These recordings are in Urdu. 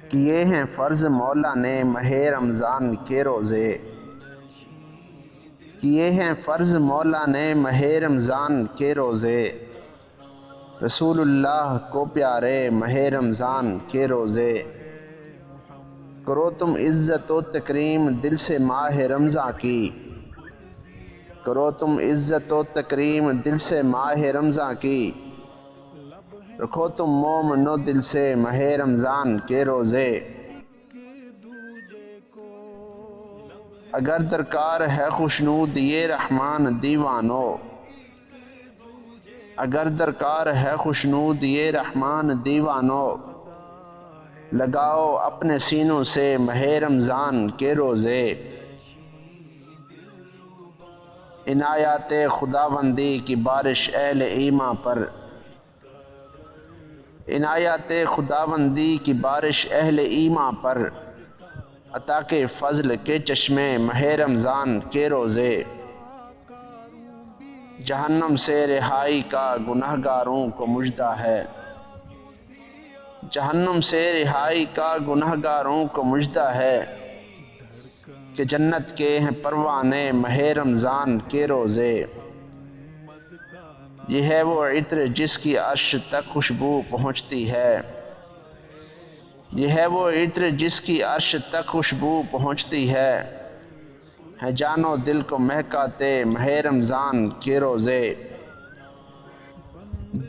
کیے ہیں فرض مولا نے ماہ رمضان کے روزے، کیے ہیں فرض مولا نے ماہ رمضان کے روزے، رسول اللہ کو پیارے ماہ رمضان کے روزے۔ کرو تم عزت و تکریم دل سے ماہ رمضان کی، کرو تم عزت و تکریم دل سے ماہ رمضان کی، رکھو تم مومن و دل سے ماہ رمضان کے روزے۔ اگر درکار ہے خوشنود یہ رحمان دیوانو، اگر درکار ہے خوشنود یہ رحمان دیوانو، لگاؤ اپنے سینوں سے ماہ رمضان کے روزے۔ عنایات خداوندی کی بارش اہل ایمان پر، عنایات خداوندی کی بارش اہل ایمان پر، عطا کے فضل کے چشمے ماہ رمضان کے روزے۔ جہنم سے رہائی کا گنہگاروں کو مژدہ ہے، جہنم سے رہائی کا گنہگاروں کو مژدہ ہے، کہ جنت کے ہیں پروانے ماہ رمضان کے روزے۔ یہ ہے وہ عطر جس کی عرش تک خوشبو پہنچتی ہے، یہ ہے وہ عطر جس کی عرش تک خوشبو پہنچتی ہے جان و دل کو مہکاتے ماہ رمضان کے روزے۔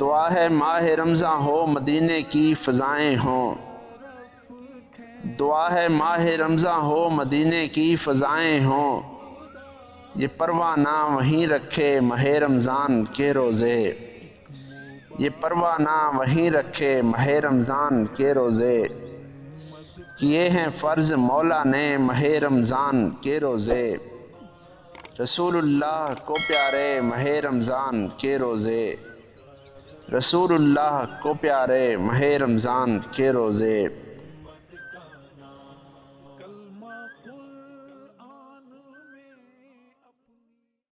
دعا ہے ماہ رمضان ہو مدینے کی فضائیں ہوں، دعا ہے ماہ رمضان ہو مدینے کی فضائیں ہوں، یہ پروانہ وہیں رکھے ماہ رمضان کے روزے، یہ پروانہ وہیں رکھے ماہ رمضان کے روزے۔ کیے ہیں فرض مولا نے ماہ رمضان کے روزے، رسول اللہ کو پیارے ماہ رمضان کے روزے، رسول اللہ کو پیارے ماہ رمضان کے روزے۔